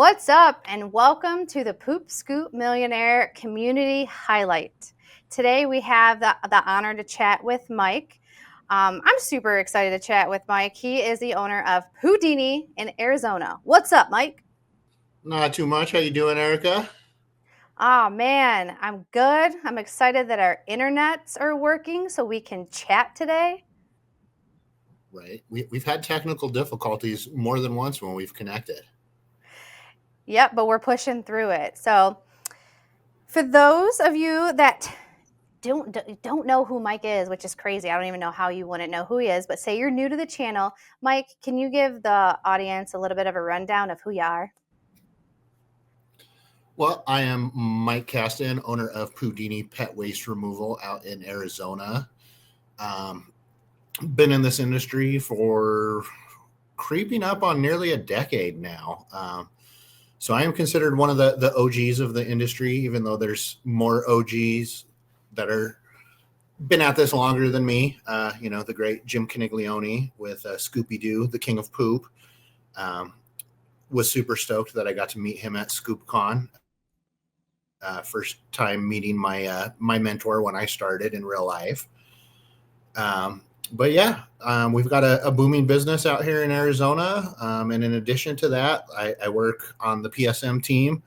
What's up, and welcome to the Poop Scoop Millionaire Community Highlight. Today we have the honor to chat with Mike. I'm super excited to chat with Mike. He is the owner of Poodini in Arizona. What's up, Mike? Not too much. How you doing, Erica? Oh man, I'm good. I'm excited that our internets are working so we can chat today. Right. We've had technical difficulties more than once when we've connected. Yep, but we're pushing through it. So, for those of you that don't know who Mike is, which is crazy. I don't even know how you wouldn't know who he is, but say you're new to the channel. Mike, can you give the audience a little bit of a rundown of who you are? Well, I am Mike Caston, owner of Poodini Pet Waste Removal out in Arizona. Um, been in this industry for creeping up on nearly a decade now. So I am considered one of the OGs of the industry, even though there's more OGs that are been at this longer than me. The great Jim Caniglione with Scooby Doo, the King of Poop. Um, was super stoked that I got to meet him at Scoopcon. First time meeting my mentor when I started in real life. We've got a booming business out here in Arizona. And in addition to that, I work on the PSM team.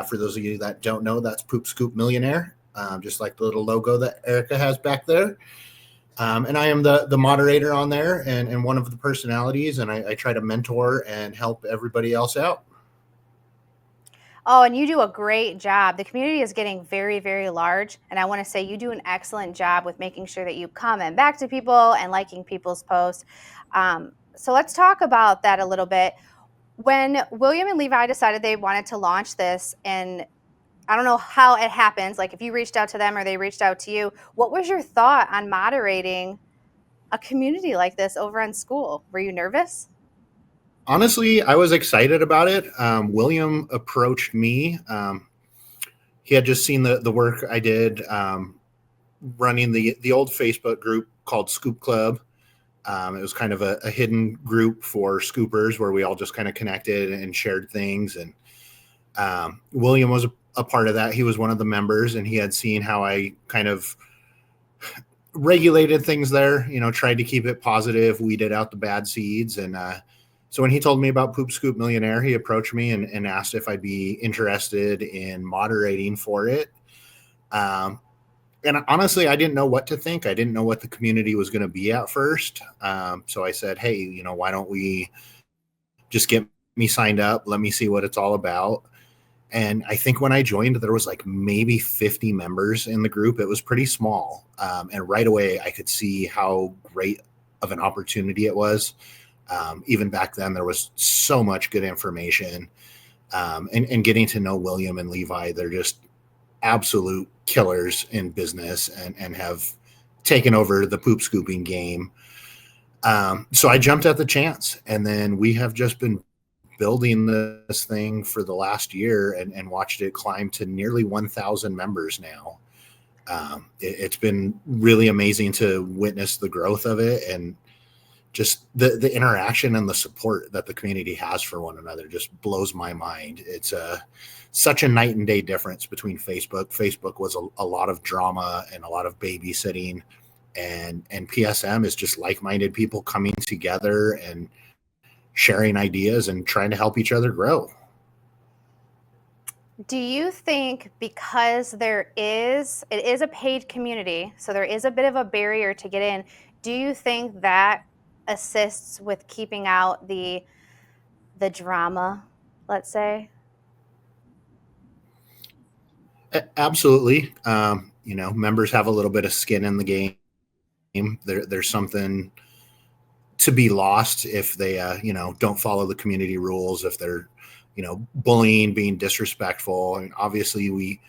For those of you that don't know, that's Poop Scoop Millionaire, just like the little logo that Erica has back there. And I am the moderator on there and one of the personalities, and I try to mentor and help everybody else out. Oh, and you do a great job. The community is getting very, very large. And I want to say you do an excellent job with making sure that you comment back to people and liking people's posts. So let's talk about that a little bit. When William and Levi decided they wanted to launch this, and I don't know how it happens, like if you reached out to them or they reached out to you, what was your thought on moderating a community like this over in school? Were you nervous? Honestly, I was excited about it. William approached me. He had just seen the work I did running the old Facebook group called Scoop Club. It was kind of a hidden group for scoopers where we all just kind of connected and shared things. And William was a part of that. He was one of the members, and he had seen how I kind of regulated things there, tried to keep it positive, weeded out the bad seeds. And so when he told me about Poop Scoop Millionaire, he approached me and asked if I'd be interested in moderating for it. And honestly, I didn't know what to think. I didn't know what the community was going to be at first. So I said, hey, why don't we just get me signed up? Let me see what it's all about. And I think when I joined, there was like maybe 50 members in the group. It was pretty small. And right away, I could see how great of an opportunity it was. Even back then, there was so much good information. And getting to know William and Levi, they're just absolute killers in business and have taken over the poop scooping game. So I jumped at the chance, and then we have just been building this thing for the last year and watched it climb to nearly 1,000 members now. It's been really amazing to witness the growth of it, and just the interaction and the support that the community has for one another just blows my mind. It's such a night and day difference between Facebook. Facebook was a lot of drama and a lot of babysitting, and PSM is just like-minded people coming together and sharing ideas and trying to help each other grow. Do you think because it is a paid community, so there is a bit of a barrier to get in, do you think that assists with keeping out the drama, let's say? Absolutely. Members have a little bit of skin in the game. There's something to be lost if they don't follow the community rules, if they're bullying, being disrespectful. I mean, obviously we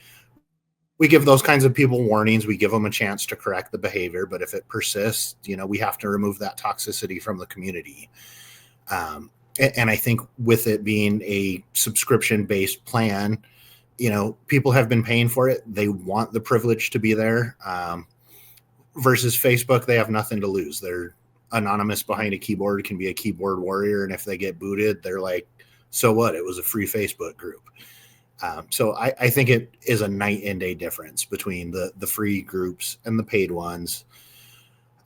give those kinds of people warnings. We give them a chance to correct the behavior, but if it persists, we have to remove that toxicity from the community. And I think with it being a subscription based plan, people have been paying for it. They want the privilege to be there. Versus Facebook, they have nothing to lose. They're anonymous behind a keyboard, can be a keyboard warrior, and if they get booted, they're like So what? It was a free Facebook group. So I think it is a night and day difference between the free groups and the paid ones.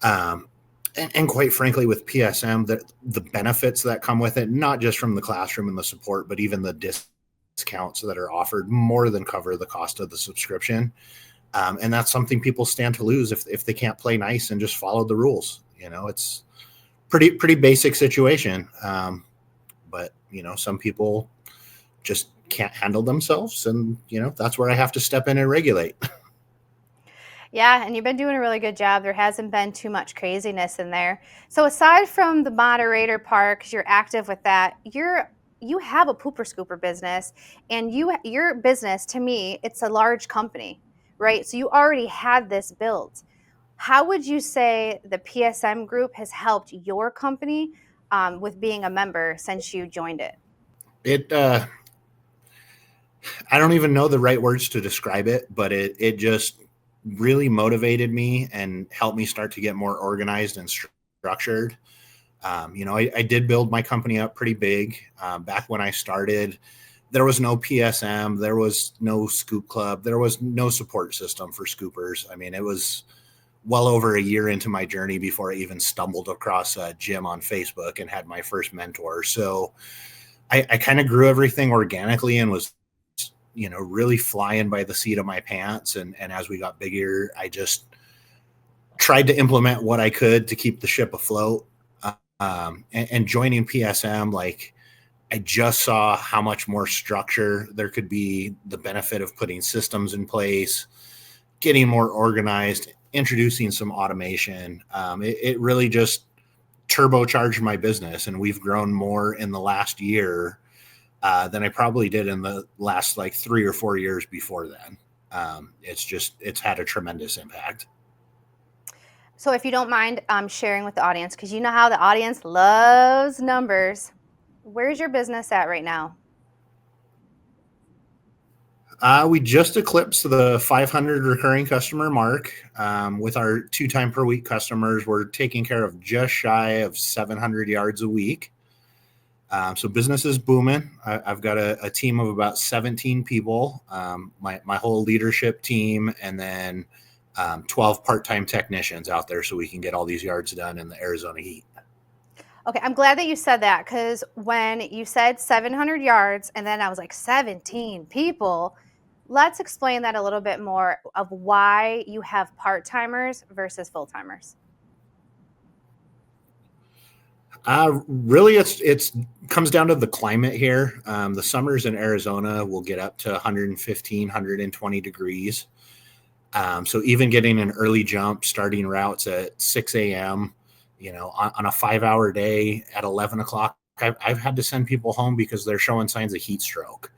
Um, and quite frankly, with PSM, the benefits that come with it, not just from the classroom and the support, but even the discounts that are offered, more than cover the cost of the subscription. And that's something people stand to lose if they can't play nice and just follow the rules. It's pretty basic situation. But some people just can't handle themselves, and that's where I have to step in and regulate. Yeah, and you've been doing a really good job. There hasn't been too much craziness in there. So aside from the moderator part, because you're active with that, you have a pooper scooper business, and your business, to me, it's a large company, right? So you already had this built. How would you say the PSM group has helped your company with being a member since you joined it? It I don't even know the right words to describe it, but it just really motivated me and helped me start to get more organized and structured. I did build my company up pretty big. Back when I started, there was no PSM, there was no Scoop Club, there was no support system for scoopers. I mean, it was well over a year into my journey before I even stumbled across a gym on Facebook and had my first mentor. So I kind of grew everything organically and was really flying by the seat of my pants. And as we got bigger, I just tried to implement what I could to keep the ship afloat. And joining PSM, like, I just saw how much more structure there could be, the benefit of putting systems in place, getting more organized, introducing some automation. It really just turbocharged my business, and we've grown more in the last year than I probably did in the last like 3 or 4 years before then. It's had a tremendous impact. So if you don't mind sharing with the audience, because you know how the audience loves numbers, where's your business at right now? We just eclipsed the 500 recurring customer mark. With our 2 time per week customers, we're taking care of just shy of 700 yards a week. So business is booming. I've got a team of about 17 people, my whole leadership team, and then 12 part-time technicians out there so we can get all these yards done in the Arizona heat. Okay, I'm glad that you said that, because when you said 700 yards and then I was like 17 people, let's explain that a little bit more of why you have part-timers versus full-timers. Really, it's comes down to the climate here. The summers in Arizona will get up to 115, 120 degrees. So even getting an early jump, starting routes at 6 a.m., on a 5 hour day at 11 o'clock, I've had to send people home because they're showing signs of heat stroke.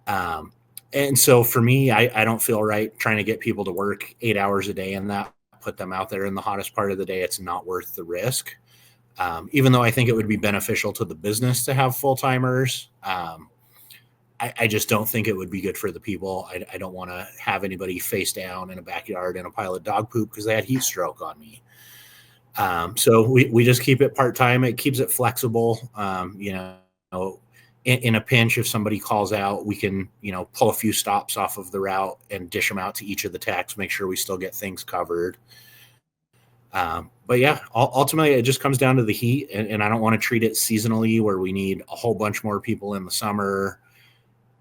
Um, and so for me, I don't feel right trying to get people to work 8 hours a day and that put them out there in the hottest part of the day. It's not worth the risk. Even though I think it would be beneficial to the business to have full timers, I just don't think it would be good for the people. I don't want to have anybody face down in a backyard in a pile of dog poop because they had heat stroke on me. So we just keep it part time. It keeps it flexible. In a pinch, if somebody calls out, we can pull a few stops off of the route and dish them out to each of the techs, make sure we still get things covered. But yeah, ultimately it just comes down to the heat, and I don't want to treat it seasonally where we need a whole bunch more people in the summer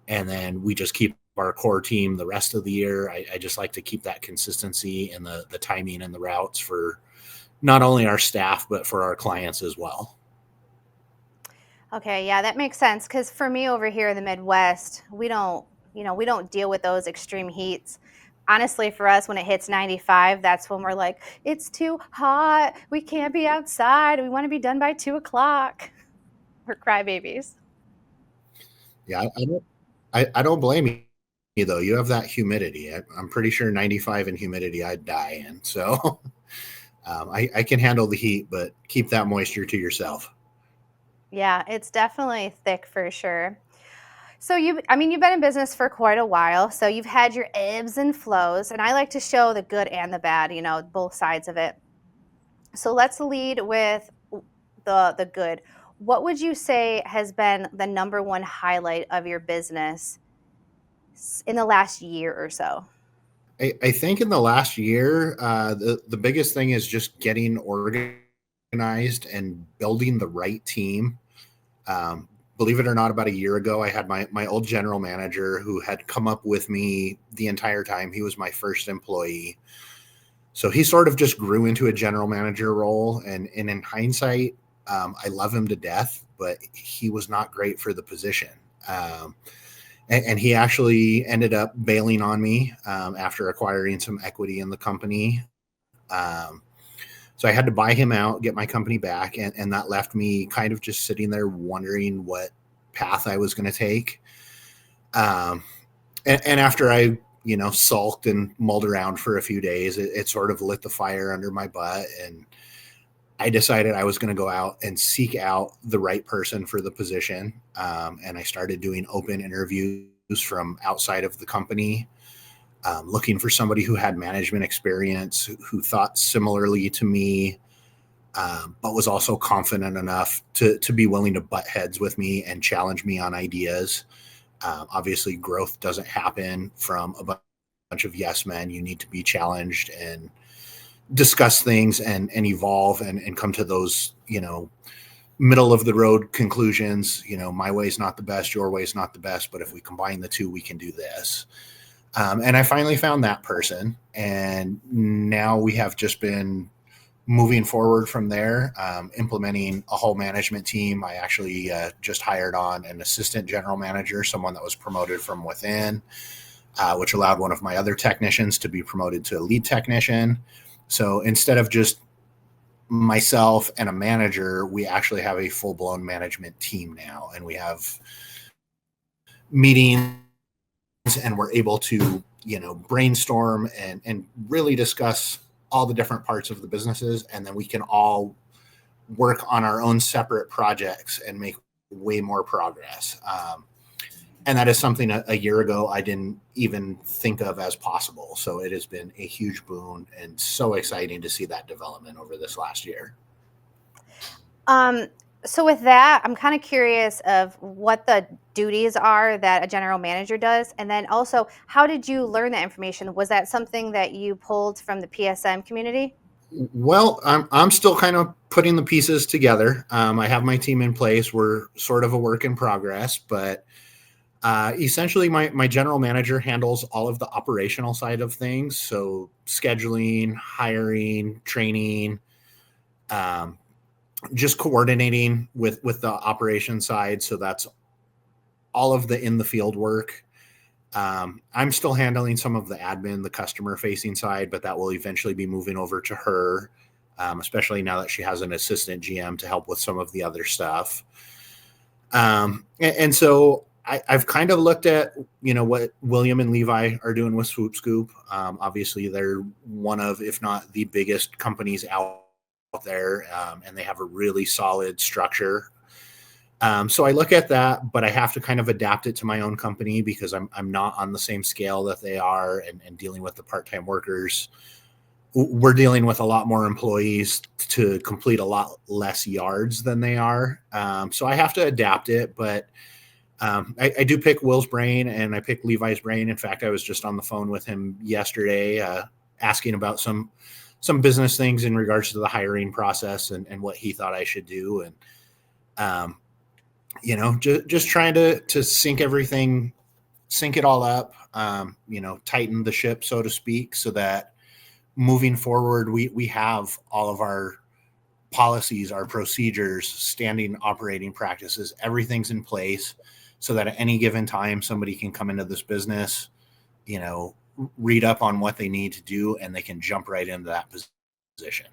and then we just keep our core team the rest of the year. I just like to keep that consistency and the timing and the routes for not only our staff, but for our clients as well. Okay, yeah, that makes sense, because for me over here in the Midwest, we don't deal with those extreme heats. Honestly, for us, when it hits 95, that's when we're like, it's too hot. We can't be outside. We want to be done by 2 o'clock. We're crybabies. Yeah, I don't blame you though. You have that humidity. I'm pretty sure 95 in humidity I'd die in. So I can handle the heat, but keep that moisture to yourself. Yeah, it's definitely thick for sure. So you've been in business for quite a while, so you've had your ebbs and flows, and I like to show the good and the bad, both sides of it. So let's lead with the good. what would you say has been the number one highlight of your business in the last year or so? I think in the last year, the biggest thing is just getting organized and building the right team. Believe it or not, about a year ago, I had my old general manager who had come up with me the entire time. He was my first employee. So he sort of just grew into a general manager role. And in hindsight, I love him to death, but he was not great for the position. And he actually ended up bailing on me after acquiring some equity in the company. Um, so I had to buy him out, get my company back, and that left me kind of just sitting there wondering what path I was going to take. Um, and after I, sulked and mulled around for a few days, it sort of lit the fire under my butt. And I decided I was going to go out and seek out the right person for the position. And I started doing open interviews from outside of the company, looking for somebody who had management experience, who thought similarly to me, but was also confident enough to be willing to butt heads with me and challenge me on ideas. Obviously, growth doesn't happen from a bunch of yes men. You need to be challenged and discuss things and evolve and come to those, middle of the road conclusions. My way is not the best, your way is not the best, but if we combine the two, we can do this. And I finally found that person. And now we have just been moving forward from there, implementing a whole management team. I actually just hired on an assistant general manager, someone that was promoted from within, which allowed one of my other technicians to be promoted to a lead technician. So instead of just myself and a manager, we actually have a full-blown management team now, and we have meetings, and we're able to brainstorm and really discuss all the different parts of the businesses, and then we can all work on our own separate projects and make way more progress. And that is something a year ago I didn't even think of as possible. So it has been a huge boon and so exciting to see that development over this last year. Um, so with that, I'm kind of curious of what the duties are that a general manager does, and then also how did you learn that information? Was that something that you pulled from the PSM community? Well, I'm still kind of putting the pieces together. I have my team in place. We're sort of a work in progress, but essentially my general manager handles all of the operational side of things. So scheduling, hiring, training, um, just coordinating with the operation side. So that's all of the in the field work. I'm still handling some of the admin, the customer facing side, but that will eventually be moving over to her, especially now that she has an assistant GM to help with some of the other stuff. And so I've kind of looked at, what William and Levi are doing with Swoop Scoop. Obviously, they're one of, if not the biggest companies out there, and they have a really solid structure. So I look at that, but I have to kind of adapt it to my own company because I'm not on the same scale that they are, and dealing with the part-time workers. We're dealing with a lot more employees to complete a lot less yards than they are. So I have to adapt it, but I do pick Will's brain and I pick Levi's brain. In fact, I was just on the phone with him yesterday, asking about some business things in regards to the hiring process and what he thought I should do. And, just trying to sync everything, sync it all up, tighten the ship, so to speak, so that moving forward, we have all of our policies, our procedures, standing operating practices, everything's in place so that at any given time, somebody can come into this business, read up on what they need to do, and they can jump right into that position.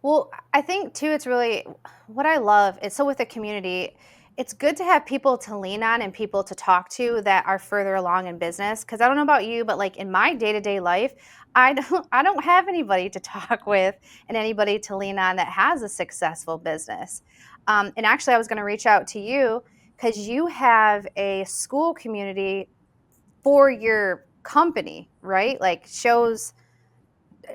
Well, I think too, it's really what I love is so with the community, it's good to have people to lean on and people to talk to that are further along in business. Cause I don't know about you, but like in my day-to-day life, I don't have anybody to talk with and anybody to lean on that has a successful business. And actually I was going to reach out to you because you have a school community for your company, right? Like shows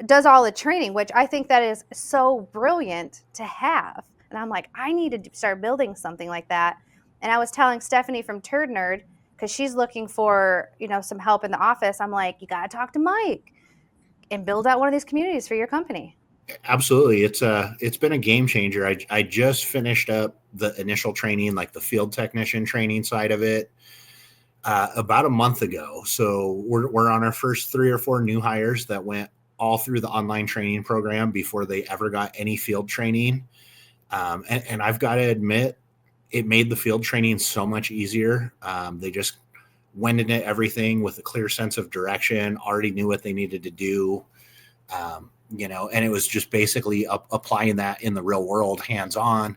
does all the training, which I think that is so brilliant to have. And I'm like, I need to start building something like that. And I was telling Stephanie from Turd Nerd, because she's looking for, some help in the office. I'm like, you got to talk to Mike and build out one of these communities for your company. Absolutely. It's been a game changer. I just finished up the initial training, like the field technician training side of it, about a month ago. So we're on our first 3 or 4 new hires that went all through the online training program before they ever got any field training. And I've got to admit, it made the field training so much easier. They just went into everything with a clear sense of direction, already knew what they needed to do. And it was just basically applying that in the real world, hands on.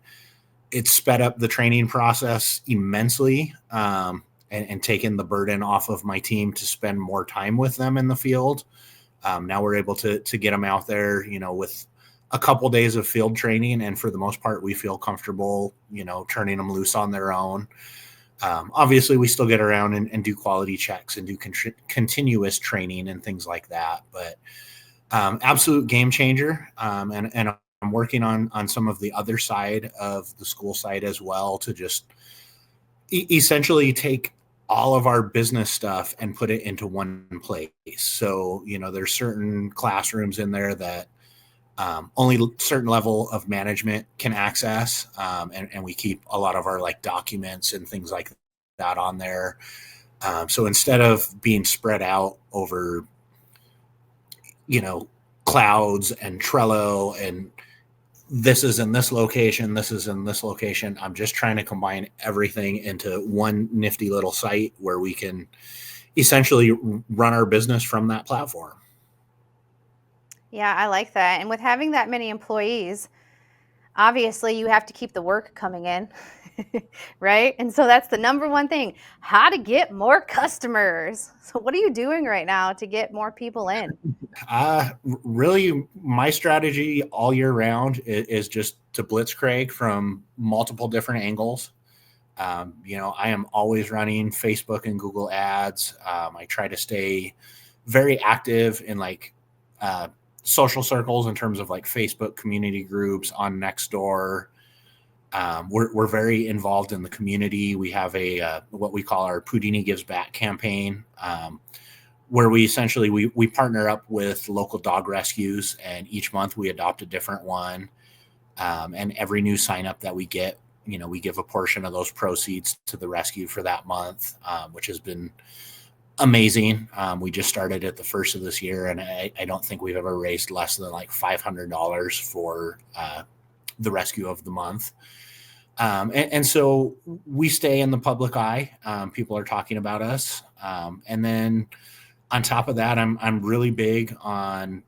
It sped up the training process immensely, and taken the burden off of my team to spend more time with them in the field. Now we're able to get them out there, with a couple days of field training, and for the most part, we feel comfortable, turning them loose on their own. Obviously, we still get around and do quality checks and do continuous training and things like that, but absolute game changer. And I'm working on some of the other side of the school side as well, to just essentially take all of our business stuff and put it into one place. So, there's certain classrooms in there that only certain level of management can access. And we keep a lot of our like documents and things like that on there. So instead of being spread out over, clouds and Trello and this is in this location, this is in this location, I'm just trying to combine everything into one nifty little site where we can essentially run our business from that platform. Yeah, I like that. And with having that many employees, obviously you have to keep the work coming in, right? And so that's the number one thing, how to get more customers. So what are you doing right now to get more people in? Really, my strategy all year round is just to blitzcrank from multiple different angles. I am always running Facebook and Google ads. I try to stay very active in like social circles in terms of like Facebook community groups on Nextdoor. We're very involved in the community. We have a what we call our Poodini Gives Back campaign, where we essentially we partner up with local dog rescues, and each month we adopt a different one. And every new sign up that we get, we give a portion of those proceeds to the rescue for that month, which has been amazing. We just started at the first of this year, and I don't think we've ever raised less than like $500 for the rescue of the month. And so we stay in the public eye. People are talking about us. And then on top of that, I'm really big on,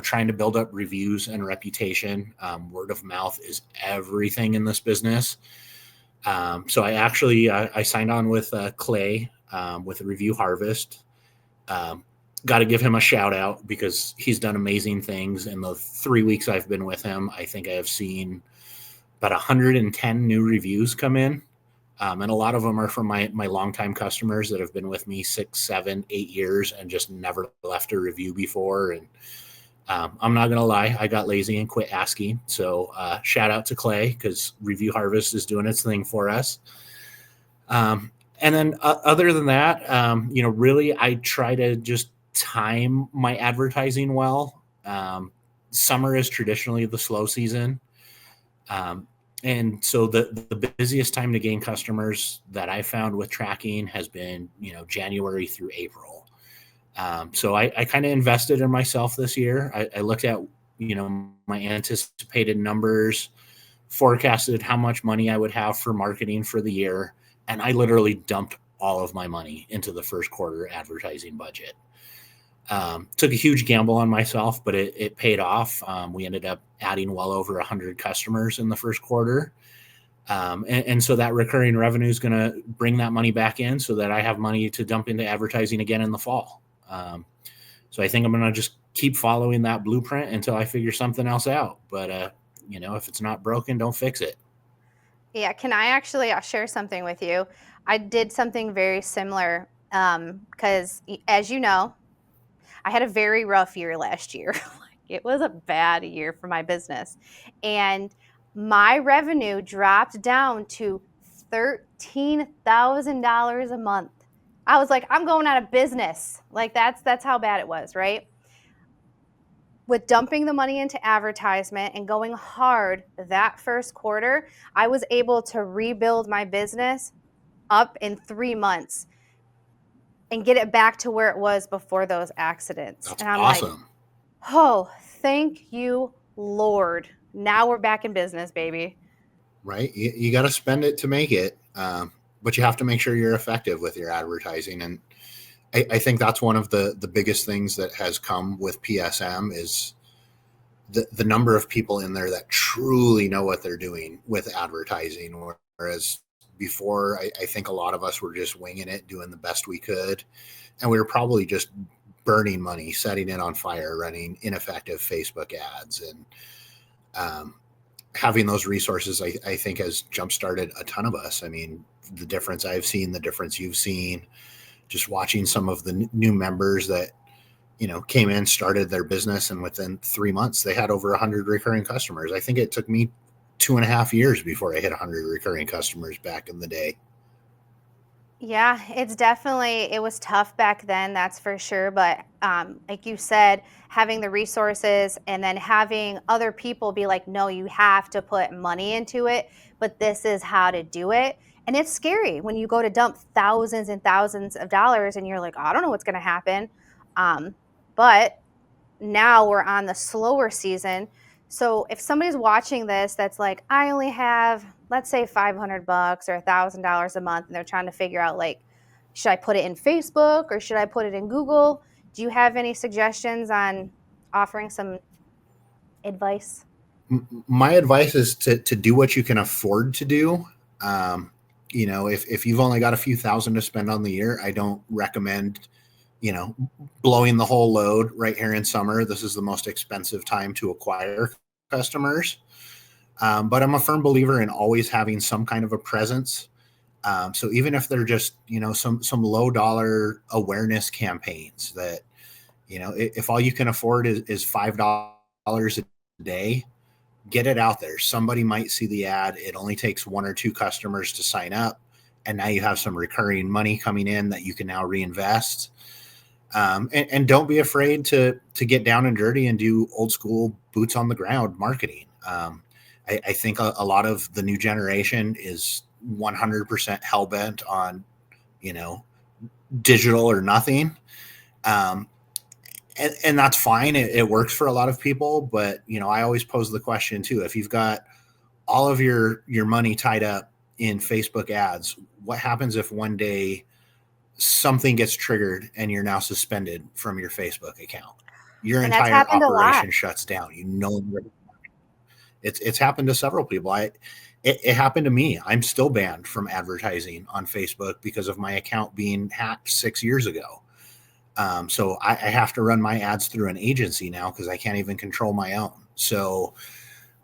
trying to build up reviews and reputation. Word of mouth is everything in this business. So I actually I signed on with Clay, with Review Harvest. Got to give him a shout out because he's done amazing things in the 3 weeks I've been with him. I think I have seen about 110 new reviews come in. And a lot of them are from my longtime customers that have been with me 6, 7, 8 years and just never left a review before. And I'm not going to lie, I got lazy and quit asking. So shout out to Clay, because Review Harvest is doing its thing for us. And then other than that, really I try to just time my advertising well. Summer is traditionally the slow season. And so the busiest time to gain customers that I found with tracking has been, January through April. So I kind of invested in myself this year. I looked at, my anticipated numbers, forecasted how much money I would have for marketing for the year, and I literally dumped all of my money into the first quarter advertising budget. Took a huge gamble on myself, but it paid off. We ended up adding well over 100 customers in the first quarter. And so that recurring revenue is going to bring that money back in so that I have money to dump into advertising again in the fall. So I think I'm going to just keep following that blueprint until I figure something else out. But, if it's not broken, don't fix it. Yeah, I'll share something with you. I did something very similar, because as you know, I had a very rough year last year. It was a bad year for my business. And My revenue dropped down to $13,000 a month. I was like, I'm going out of business. Like that's how bad it was, right? With dumping the money into advertisement and going hard that first quarter, I was able to rebuild my business up in 3 months and get it back to where it was before those accidents. That's And I'm like, awesome, oh, thank you, Lord. Now we're back in business, baby. right? You got to spend it to make it, but you have to make sure you're effective with your advertising. And I think that's one of the biggest things that has come with PSM is the number of people in there that truly know what they're doing with advertising. Whereas before, I think a lot of us were just winging it, doing the best we could. And we were probably just burning money, setting it on fire, running ineffective Facebook ads. And having those resources, I think, has jump started a ton of us. I mean, the difference I've seen, the difference you've seen, just watching some of the new members that came in, started their business, and within 3 months they had over 100 recurring customers. I think it took me 2.5 years before I hit 100 recurring customers back in the day. Yeah, it was tough back then, that's for sure. But like you said, having the resources and then having other people be like, no, you have to put money into it, but this is how to do it. And it's scary when you go to dump thousands and thousands of dollars and you're like, I don't know what's going to happen. But now we're on the slower season. So if somebody's watching this that's like, I only have, let's say, $500 or $1,000 a month, and they're trying to figure out, like, should I put it in Facebook or should I put it in Google? Do you have any suggestions on offering some advice? My advice is to do what you can afford to do. If you've only got a few thousand to spend on the year, I don't recommend blowing the whole load right here in summer. This is the most expensive time to acquire customers. But I'm a firm believer in always having some kind of a presence. So even if they're just, some low dollar awareness campaigns that, if all you can afford is $5 a day, get it out there. Somebody might see the ad. It only takes one or two customers to sign up. And now you have some recurring money coming in that you can now reinvest. And don't be afraid to get down and dirty and do old school boots on the ground marketing. I think a lot of the new generation is 100% hell bent on, digital or nothing. And that's fine. It works for a lot of people, but I always pose the question too. If you've got all of your money tied up in Facebook ads, what happens if one day something gets triggered and you're now suspended from your Facebook account? Your And that's entire happened a lot. operation shuts down. It's happened to several people. It happened to me. I'm still banned from advertising on Facebook because of my account being hacked 6 years ago. So I have to run my ads through an agency now because I can't even control my own. So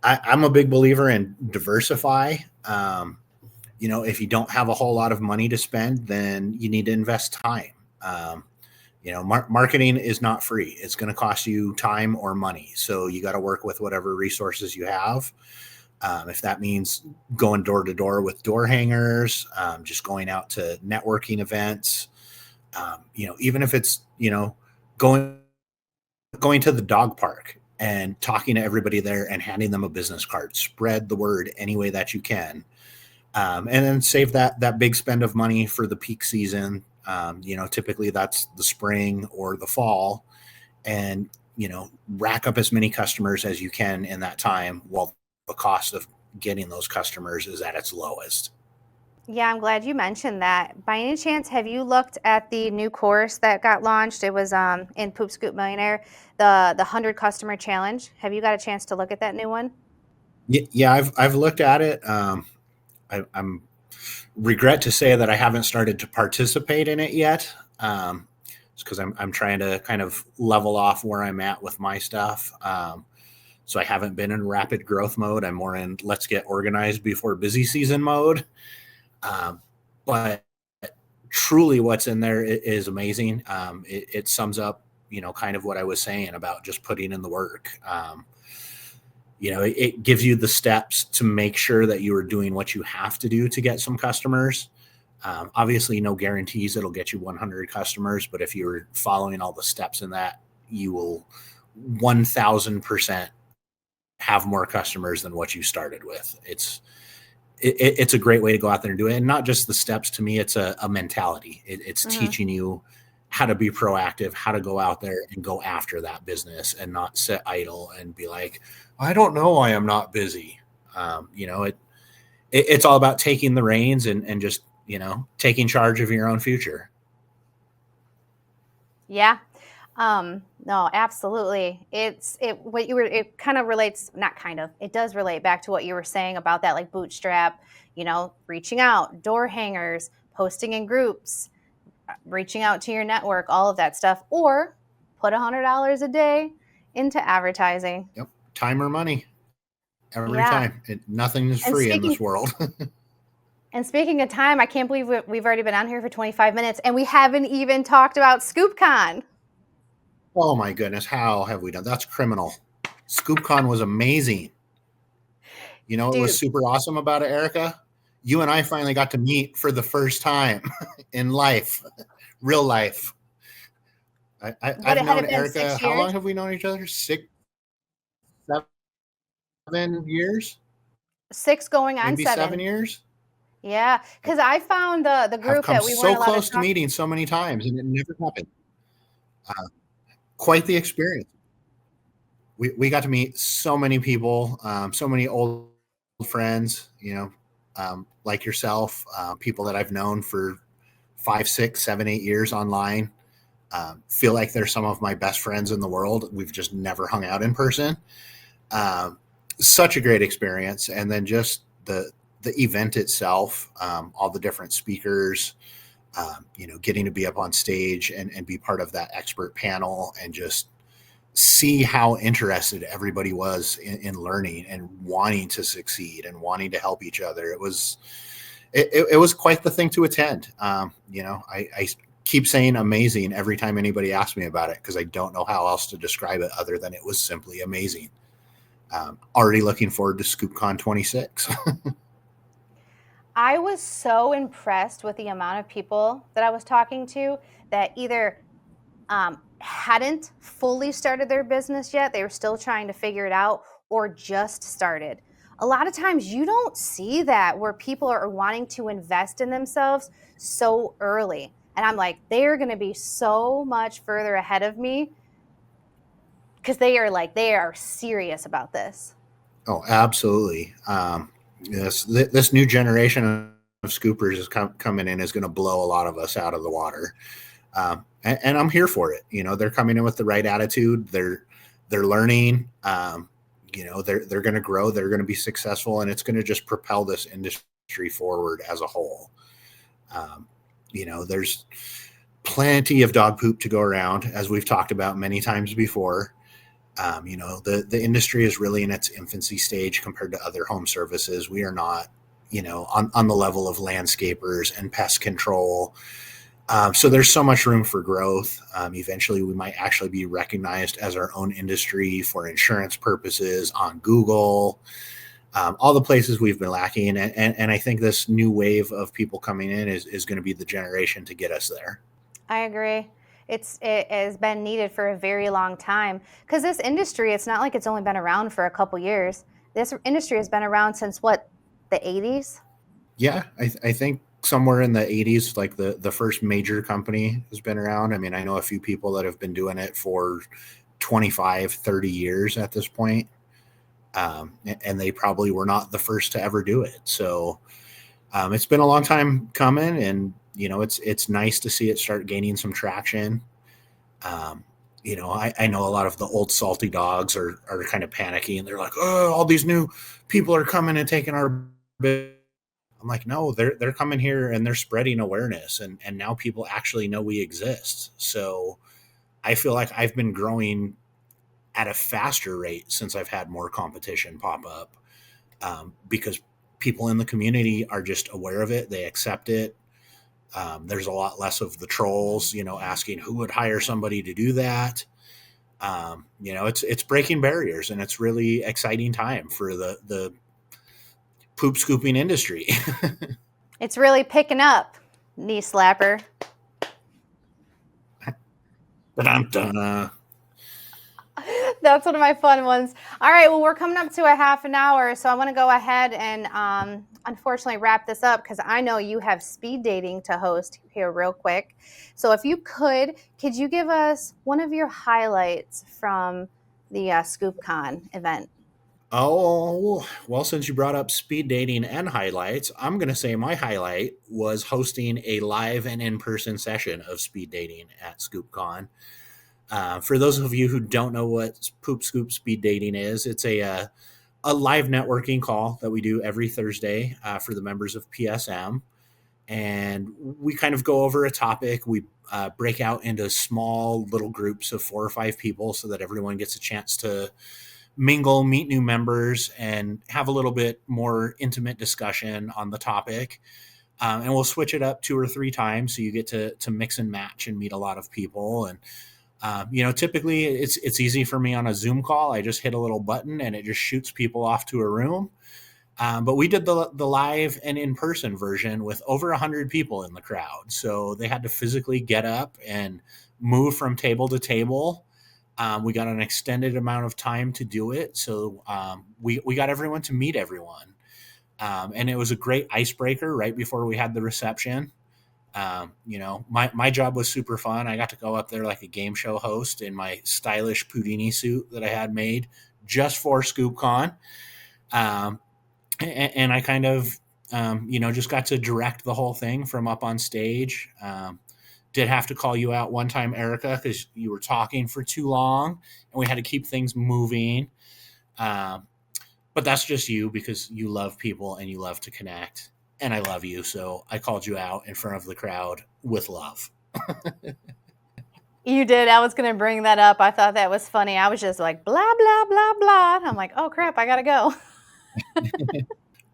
I'm a big believer in diversify. If you don't have a whole lot of money to spend, then you need to invest time. Marketing is not free. It's going to cost you time or money. So you got to work with whatever resources you have. If that means going door to door with door hangers, just going out to networking events, even if it's, going to the dog park and talking to everybody there and handing them a business card, spread the word any way that you can. And then save that big spend of money for the peak season. Typically that's the spring or the fall, and rack up as many customers as you can in that time while the cost of getting those customers is at its lowest. Yeah, I'm glad you mentioned that. By any chance, have you looked at the new course that got launched? It was in Poop Scoop Millionaire, the 100 customer challenge. Have you got a chance to look at that new one? Yeah, I've looked at it. I'm regret to say that I haven't started to participate in it yet. It's because I'm trying to kind of level off where I'm at with my stuff. So I haven't been in rapid growth mode. I'm more in let's get organized before busy season mode. But truly, what's in there is amazing. It sums up, kind of what I was saying about just putting in the work. It gives you the steps to make sure that you are doing what you have to do to get some customers. Obviously, no guarantees it'll get you 100 customers, but if you're following all the steps in that, you will 1000% have more customers than what you started with. It's a great way to go out there and do it. And not just the steps. To me, it's a mentality. It's Hmm. teaching you how to be proactive, how to go out there and go after that business and not sit idle and be like, I don't know why I'm not busy. It's all about taking the reins and just, taking charge of your own future. Yeah. No, absolutely. What you were, it kind of relates, not kind of, it does relate back to what you were saying about that, like bootstrap, reaching out, door hangers, posting in groups, reaching out to your network, all of that stuff, or put $100 a day into advertising. Yep. Time or money every Yeah. time. Nothing is And free in speaking this world. and speaking of time, I can't believe we've already been on here for 25 minutes and we haven't even talked about Scoopcon. Oh my goodness. How have we done? That's criminal. Scoopcon was amazing. It was Dude, super awesome about it, Erica? You and I finally got to meet for the first time in life, real life. what I've had known it been, Erica. 6 How years? long have we known each other? 6, 7 years, 6 going on maybe 7 7. years. Yeah, because I found the Have group come that we weren't so allowed to close to talk. meeting so many times, and it never happened. Uh, Quite the experience. We got to meet so many people, so many old friends, like yourself, people that I've known for 5, 6, 7, 8 years online. Feel like they're some of my best friends in the world. We've just never hung out in person. Um, Such a great experience, and then just the event itself, all the different speakers, getting to be up on stage and be part of that expert panel and just see how interested everybody was in learning and wanting to succeed and wanting to help each other. It was quite the thing to attend. I keep saying amazing every time anybody asks me about it because I don't know how else to describe it other than it was simply amazing. Already looking forward to Scoopcon 26. I was so impressed with the amount of people that I was talking to that either hadn't fully started their business yet, they were still trying to figure it out, or just started. A lot of times you don't see that where people are wanting to invest in themselves so early. And I'm like, they're going to be so much further ahead of me because they are serious about this. Oh, absolutely. This new generation of scoopers is coming in is going to blow a lot of us out of the water. And I'm here for it. They're coming in with the right attitude. They're learning. They're going to grow. They're going to be successful, and it's going to just propel this industry forward as a whole. There's plenty of dog poop to go around, as we've talked about many times before. The industry is really in its infancy stage compared to other home services. We are not, on the level of landscapers and pest control. So there's so much room for growth. Eventually, we might actually be recognized as our own industry for insurance purposes on Google, all the places we've been lacking. And I think this new wave of people coming in is going to be the generation to get us there. I agree. It has been needed for a very long time because this industry, it's not like it's only been around for a couple years. This industry has been around since what, the 80s? Yeah, I think somewhere in the 80s, like the first major company has been around. I mean, I know a few people that have been doing it for 25, 30 years at this point. And they probably were not the first to ever do it. So it's been a long time coming, and it's nice to see it start gaining some traction. Um, I know a lot of the old salty dogs are kind of panicky, and they're like, "Oh, all these new people are coming and taking our business." I'm like, no, they're coming here and they're spreading awareness, and now people actually know we exist. So I feel like I've been growing at a faster rate since I've had more competition pop up, because people in the community are just aware of it. They accept it. There's a lot less of the trolls, asking who would hire somebody to do that. It's breaking barriers, and it's really exciting time for the poop scooping industry. It's really picking up, knee slapper. Ba-dum-dum. That's one of my fun ones. All right, well, we're coming up to a half an hour, so I want to go ahead and unfortunately wrap this up because I know you have speed dating to host here real quick. So if you could you give us one of your highlights from the Scoopcon event? Oh, well, since you brought up speed dating and highlights, I'm going to say my highlight was hosting a live and in person session of speed dating at Scoopcon. For those of you who don't know what Poop Scoop speed dating is, it's a live networking call that we do every Thursday for the members of PSM. And we kind of go over a topic. We break out into small little groups of 4 or 5 people so that everyone gets a chance to mingle, meet new members, and have a little bit more intimate discussion on the topic. And we'll switch it up 2 or 3 times so you get to mix and match and meet a lot of people. And typically it's easy for me on a Zoom call. I just hit a little button and it just shoots people off to a room. But we did the live and in person version with over 100 people in the crowd, so they had to physically get up and move from table to table. We got an extended amount of time to do it, so we got everyone to meet everyone, and it was a great icebreaker right before we had the reception. My job was super fun. I got to go up there like a game show host in my stylish Poodini suit that I had made just for Scoopcon. And I kind of, just got to direct the whole thing from up on stage. Did have to call you out one time, Erica, because you were talking for too long, and we had to keep things moving. But that's just you because you love people and you love to connect, and I love you, so I called you out in front of the crowd with love. You did. I was going to bring that up. I thought that was funny. I was just like, blah, blah, blah, blah. I'm like, oh, crap, I got to go.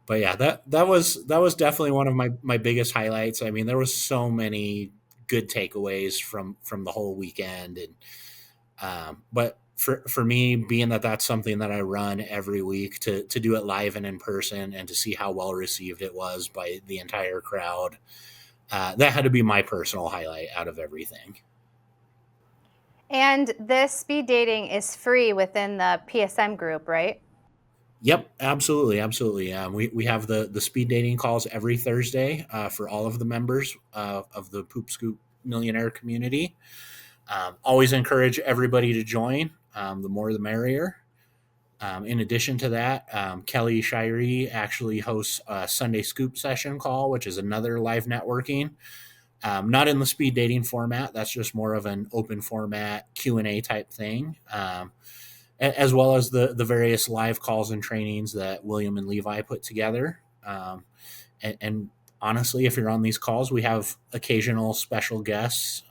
But yeah, that was definitely one of my biggest highlights. I mean, there was so many good takeaways from the whole weekend, and but for me, being that that's something that I run every week, to do it live and in person, and to see how well received it was by the entire crowd, that had to be my personal highlight out of everything. And this speed dating is free within the PSM group, right? Yep, absolutely, absolutely. We have the speed dating calls every Thursday for all of the members of the Poop Scoop Millionaire community. Always encourage everybody to join. The more, the merrier. In addition to that, Kelly Shirey actually hosts a Sunday Scoop session call, which is another live networking. Not in the speed dating format. That's just more of an open format Q&A type thing. As well as the various live calls and trainings that William and Levi put together. And honestly, if you're on these calls, we have occasional special guests.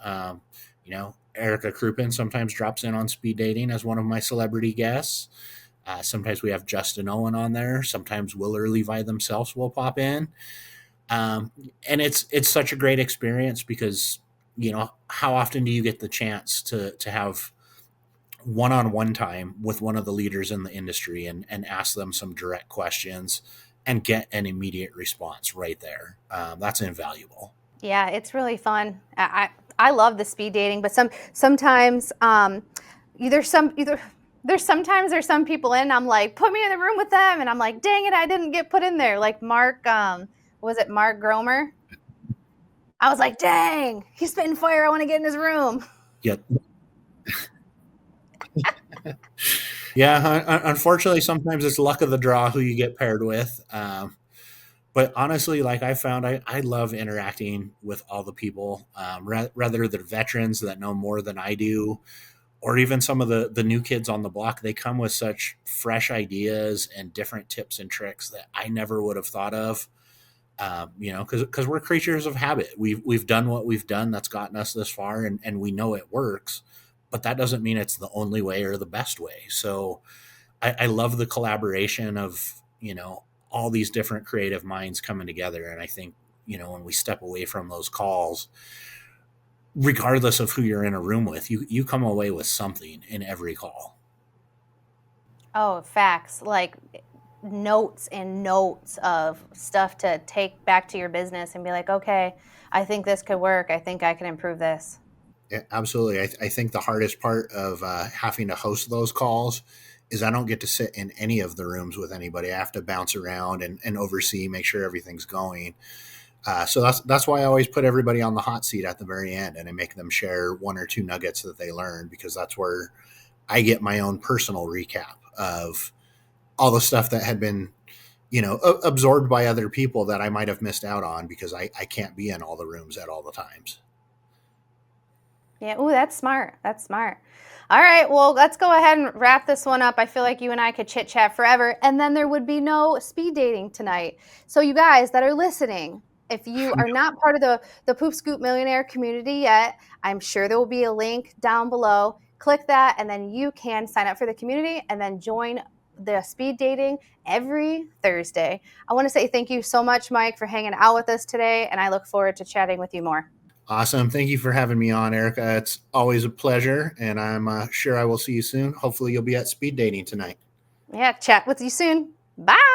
Erica Kruppen sometimes drops in on speed dating as one of my celebrity guests. Sometimes we have Justin Owen on there. Sometimes Will or Levi themselves will pop in. And it's such a great experience because, how often do you get the chance to have one-on-one time with one of the leaders in the industry and ask them some direct questions and get an immediate response right there? That's invaluable. Yeah, it's really fun. I love the speed dating, but sometimes there's some people in. I'm like, put me in the room with them, and I'm like, dang it, I didn't get put in there. Like Mark, was it Mark Gromer? I was like, dang, he's spitting fire. I want to get in his room. Yeah. Yeah, unfortunately, sometimes it's luck of the draw who you get paired with. But honestly, like I found, I love interacting with all the people, rather the veterans that know more than I do, or even some of the new kids on the block. They come with such fresh ideas and different tips and tricks that I never would have thought of. Because we're creatures of habit. We've done what we've done that's gotten us this far, and we know it works, but that doesn't mean it's the only way or the best way. So I love the collaboration of all these different creative minds coming together, and I think when we step away from those calls, regardless of who you're in a room with, you come away with something in every call. Oh, facts. Like notes and notes of stuff to take back to your business and be like, okay, I think this could work. I think I can improve this. Yeah, absolutely. I think the hardest part of having to host those calls is I don't get to sit in any of the rooms with anybody. I have to bounce around and oversee, make sure everything's going. So that's why I always put everybody on the hot seat at the very end, and I make them share one or two nuggets that they learned, because that's where I get my own personal recap of all the stuff that had been, absorbed by other people that I might have missed out on because I can't be in all the rooms at all the times. Yeah. Ooh, that's smart. That's smart. All right. Well, let's go ahead and wrap this one up. I feel like you and I could chit chat forever, and then there would be no speed dating tonight. So, you guys that are listening, if you are not part of the Poop Scoop Millionaire community yet, I'm sure there will be a link down below. Click that, and then you can sign up for the community and then join the speed dating every Thursday. I want to say thank you so much, Mike, for hanging out with us today, and I look forward to chatting with you more. Awesome. Thank you for having me on, Erica. It's always a pleasure, and I'm sure I will see you soon. Hopefully, you'll be at speed dating tonight. Yeah, chat with you soon. Bye.